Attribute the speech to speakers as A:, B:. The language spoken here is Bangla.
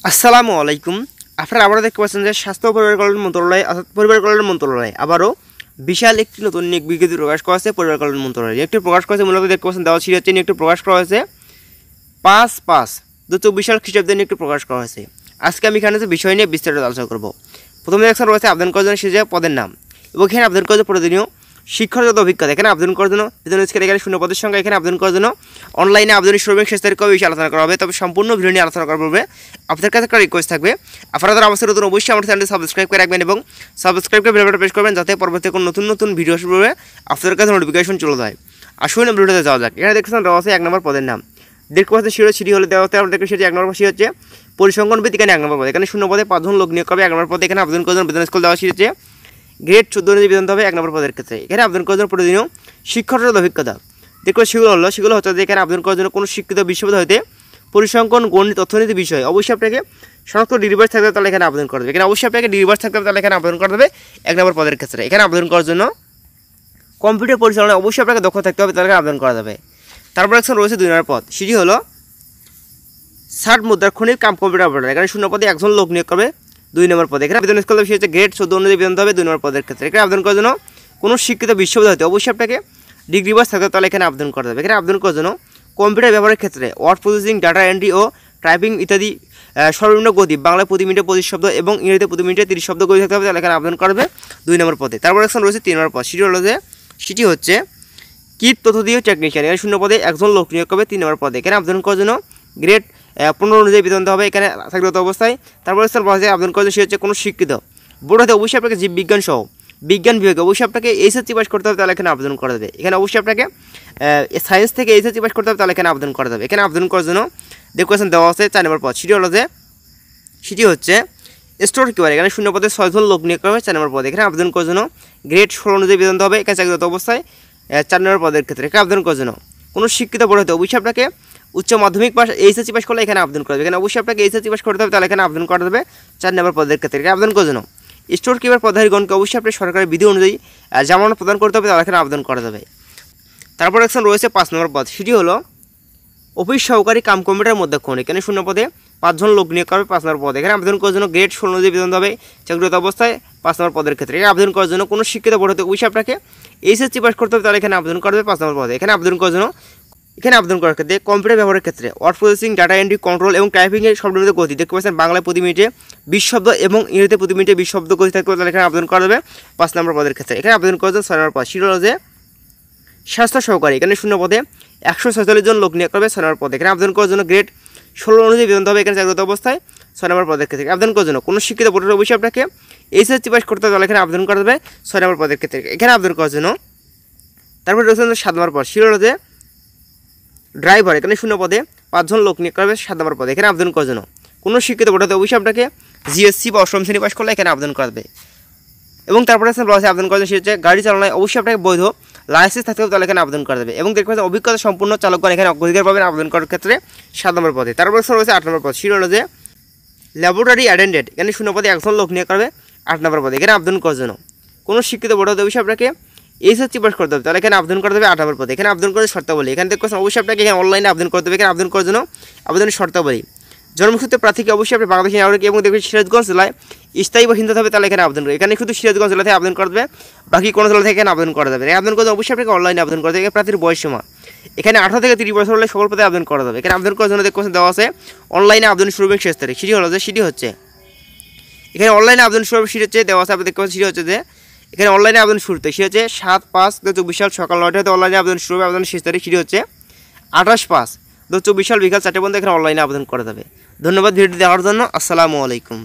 A: আসসালামু আলাইকুম। আপনারা আবারও দেখতে পাচ্ছেন যে স্বাস্থ্য ও পরিবার কল্যাণ মন্ত্রণালয় অর্থাৎ পরিবার কল্যাণ মন্ত্রণালয় আবারও বিশাল একটি নতুন নিয়োগ বিজ্ঞপ্তি প্রকাশ করা হয়েছে। পরিবার কল্যাণ মন্ত্রণালয় একটি প্রকাশ করেছে, মূলত দেখতে পাচ্ছেন দেওয়া ছিল হচ্ছে একটি প্রকাশ করা হয়েছে 5/5/2024 সাল খ্রিস্টাব্দে নিয়োগটি প্রকাশ করা হয়েছে। আজকে আমি এখানে যে বিষয় নিয়ে বিস্তারিত আলোচনা করব। প্রথমে দেখছেন রয়েছে আবেদন করার জন্য সে পদের নাম এবং এখানে আবেদন করার জন্য প্রয়োজনীয় শিক্ষাগত অভিজ্ঞতা। এখানে আবেদন করার জন্য বেতন স্কেল, এখানে শূন্য পদের সংখ্যা। এখানে আবেদন করার জন্য অনলাইনে আবেদনের শুরু এবং শেষ তারিখ বিষয়ে আলোচনা করা হবে, তবে সম্পূর্ণ ভিডিও নিয়ে আলোচনা করা হবে। আপনাদের কাছে একটা রিকোয়েস্ট থাকবে, আপনারা অবশ্যই নতুন অবশ্যই আমার চ্যানেলটি সাবস্ক্রাইব করে রাখবেন এবং সাবস্ক্রাইব করে বেল বাটন প্রেস করবেন, যাতে পরবর্তী কোনো নতুন নতুন ভিডিও আসবে আপনাদের কাছে নোটিফিকেশন চলে যায়। আসুন ভিডিওতে যাওয়া যাক। এখানে দেখছেন দেওয়া আছে 1 নম্বর পদের নাম। দেখতে পাচ্ছেন সিটি হলে দেওয়া হতে আমরা দেখি সেটি 1 নম্বর পাশে হচ্ছে পরিসংখ্যান ভিত্তিক। এখানে 1 নম্বর পদ, এখানে শূন্য পদে 5 জন লোক নিয়োগ করবে। 1 নম্বর পদে এখানে আবেদন করার জন্য বেতন স্কেল দেওয়া হচ্ছে গ্রেড 14 অনুযায়ী বেতন হবে 1 নম্বর পদের ক্ষেত্রে। এখানে আবেদন করার জন্য প্রয়োজনীয় শিক্ষাগত অভিজ্ঞতা। দেখো সেগুলো হচ্ছে যে এখানে আবেদন করার জন্য কোনো শিক্ষিত বিশ্ববিদ্যালয় হতে পরিসংখ্যান, গণিত, অর্থনীতি বিষয় অবশ্যই আপনাকে শনাক্ত ডিগ্রিবাস থাকতে হবে, তাহলে এখানে আবেদন করা যাবে। এখানে অবশ্যই আপনাকে ডিগ্রিবাস থাকতে হবে, তাহলে এখানে আবেদন করা যাবে 1 নম্বর পদের ক্ষেত্রে। এখানে আবেদন করার জন্য কম্পিউটার পরিচালনায় অবশ্যই আপনাকে দক্ষ থাকতে হবে, তাহলে আবেদন করা যাবে। তারপর একজন রয়েছে 2 নম্বর পদ, সেটি হলো 60 মুদ্রার খনির কাম কম্পিউটার অপারেটর। এখানে শূন্য পদে 1 জন লোক নিয়োগ করবে 2 নম্বর পদে। এখানে আবেদন স্কেল হচ্ছে গ্রেড 14 অনুযায়ী বেতন হবে 2 নম্বর পদের ক্ষেত্রে। এখানে আবেদন করার জন্য কোনো শিক্ষিত বিশ্ববিদ্যালয় হতে অবশ্যই আপনাকে ডিগ্রি পাস থাকতে, তাহলে এখানে আবেদন করা যাবে। এখানে আবেদন করার জন্য কম্পিউটার ব্যবহারের ক্ষেত্রে ওয়ার্ড প্রসেসিং, ডাটা এন্ট্রি ও টাইপিং ইত্যাদি সর্বনিম্ন গতি বাংলায় প্রতি মিনিটে 25 শব্দ এবং ইংরেজিতে প্রতি মিনিটে 30 শব্দ গতি থাকতে হবে, তাহলে এখানে আবেদন করবে 2 নম্বর পদে। তারপর একজন রয়েছে 3 নম্বর পদ, সেটি হচ্ছে কীট তথ্যদীয় টেকনিশিয়ান। এখানে শূন্য পদে 1 জন লোক নিয়োগ করবে 3 নম্বর পদে। এখানে আবেদন করার জন্য গ্রেড 15 অনুযায়ী বেতন দেওয়া হবে এখানে চাকরিরত অবস্থায়। তারপর আবেদন করার জন্য সে হচ্ছে কোনো শিক্ষিত বোর্ড হতে অবশ্যই আপনাকে জীববিজ্ঞান সহ বিজ্ঞান বিভাগে অবশ্যই আপনাকে এইচএসসি পাস করতে হবে, তাহলে এখানে আবেদন করা যাবে। এখানে অবশ্যই আপনাকে সায়েন্স থেকে এইচএসসি পাস করতে হবে, তাহলে এখানে আবেদন করা যাবে। এখানে আবেদন করার জন্য দেখুন দেওয়া আছে 4 নম্বর পদ, সেটি হচ্ছে স্টোর কিপার। এখানে শূন্য পদে 6 জন লোক নিয়োগ করা হবে 4 নম্বর পদে। এখানে আবেদন করার জন্য গ্রেড 16 অনুযায়ী বেতন দেওয়া হবে এখানে চাকরিরত অবস্থায় 4 নম্বর পদের ক্ষেত্রে। এখানে আবেদন করার জন্য কোনো শিক্ষিত বোর্ড হতে অবশ্যই আপনাকে উচ্চ মাধ্যমিক পাস এইচএসসি পাস করলে এখানে আবেদন করা যাবে। এখানে অবশ্যই আপনাকে এইচএসসি পাস করতে হবে, তাহলে এখানে আবেদন করা যাবে 4 নম্বর পদের ক্ষেত্রে। এখানে আবেদন করার জন্য স্টোর কিপার পদাধিকারীগণকে অবশ্যই আপনি সরকারের বিধি অনুযায়ী জামানত প্রদান করতে হবে, তাহলে এখানে আবেদন করা যাবে। তারপর একজন রয়েছে 5 নম্বর পদ, সেটি হলো অফিস সহকারী কাম কম্পিউটার মধ্যক্ষণ। এখানে শূন্য পদে 5 জন লোক নিয়োগ করবে 5 নম্বর পদে। এখানে আবেদন করার জন্য গ্রেড 16 অনুযায়ী বেতন দেবে চাকরিরত অবস্থায় 5 নম্বর পদের ক্ষেত্রে। এখানে আবেদন করার জন্য কোনো শিক্ষিত বোর্ড হতে অবশ্যই আপনাকে এইচএসসি পাস করতে হবে, তাহলে এখানে আবেদন করবে 5 নম্বর পদে। এখানে আবেদন করার জন্য করার ক্ষেত্রে কম্পিউটার ব্যবহারের ক্ষেত্রে word processing, data entry, control এবং টাইপিংয়ের সর্বনিম্ন গতি দেখতে পাচ্ছেন বাংলায় প্রতি মিনিটে 20 শব্দ এবং ইংরেজিতে প্রতি মিনিটে 20 শব্দ গতি থাকতে, তাহলে এখানে আবেদন করা যাবে 5 নম্বর পদের ক্ষেত্রে। এখানে আবেদন করা যাবে 6 নম্বর পদ, সেটি হলো যে স্বাস্থ্য সহকারী। এখানে শূন্য পদে 146 জন লোক নিয়োগ করবে 6 নম্বর পদে। এখানে আবেদন করার জন্য গ্রেড 16 অনুযায়ী বেতন হবে এখানে চাকরিরত অবস্থায় 6 নম্বর পদের ক্ষেত্রে। আবেদন করার জন্য কোনো শিক্ষিত বোর্ডের অবশ্যই আপনাকে এইচএসসি পাস করতে হবে, তাহলে এখানে আবেদন করা যাবে 6 নম্বর পদের ক্ষেত্রে। এখানে আবেদন করার জন্য তারপরে রয়েছে 7 নম্বর পদ, সেটি হলো যে ড্রাইভার। এখানে শূন্য পদে 5 জন লোক নিয়োগ করবে 7 নম্বর পদে। এখানে আবেদন করার জন্য কোনো শিক্ষিত বোর্ড হতে অবশ্যই আপনাকে জিএসসি বা 8ম শ্রেণী পাস করলে এখানে আবেদন করবে। এবং তারপরে আবেদন করার জন্য সেটা হচ্ছে গাড়ি চালানোয় অবশ্যই আপনাকে বৈধ লাইসেন্স থাকতে হবে, তাহলে এখানে আবেদন করা যাবে। এবং দেখতে পাচ্ছেন অভিজ্ঞতা সম্পূর্ণ চালকগণ এখানে অগ্রাধিকার পাবেন আবেদন করার ক্ষেত্রে 7 নম্বর পদে। তারপরে রয়েছে 8 নম্বর পদ, সেটা হলো যে ল্যাবরেটরি অ্যাটেন্ডেন্ট। এখানে শূন্য পদে 1 জন লোক নিয়োগ করবে 8 নম্বর পদে। এখানে আবেদন করার জন্য কোনো শিক্ষিত বোর্ড হতে অবশ্যই আপনাকে এইচএসসি পাস করতে হবে, তাহলে এখানে আবেদন করতে হবে 8 নম্বর পদে। এখানে আবেদন করার শর্তাবলী এখানে দেখতে পাচ্ছেন অবশ্যই আপনাকে এখানে অনলাইনে আবেদন করতে হবে। এখানে আবেদন করার জন্য আবেদনের শর্তাবলী জন্মসূত্রে প্রার্থীকে অবশ্যই আপনি বাংলাদেশি নাগরিক এবং দেখবেন সিরাজগঞ্জ জেলায় স্থায়ী বাসিন্দা হবে, তাহলে এখানে আবেদন করবে। এখানে শুধু সিরাজগঞ্জ জেলা থেকে আবেদন করবে, বাকি কোনো জেলা থেকে এখানে আবেদন করা যাবে। আবেদন করতে অবশ্যই আপনাকে অনলাইনে আবেদন করতে হবে। প্রার্থীর বয়স সীমা এখানে 18 থেকে 30 বছর হলে সকল পদে আবেদন করা যাবে। এখানে আবেদন করার জন্য দেখতে দেওয়া আছে অনলাইনে আবেদন শুরু এবং শেষ তারিখ, সেটি হচ্ছে এখানে অনলাইনে আবেদন শুরু সেটি হচ্ছে দেওয়া আছে। আপনি দেখতে পাচ্ছেন সেটি হচ্ছে যে এখানে অনলাইনে আবেদন শুরুতে সেটি হচ্ছে 7/5/2024 সাল সকাল 9টা হতে অনলাইনে আবেদন শুরু হবে। আবেদনের শেষ তারিখ সেটি হচ্ছে 28/5/2024 সাল বিকাল 4টে পর্যন্ত এখানে অনলাইনে আবেদন করা যাবে। ধন্যবাদ ভিডিওটি দেখার জন্য। আসসালামু আলাইকুম।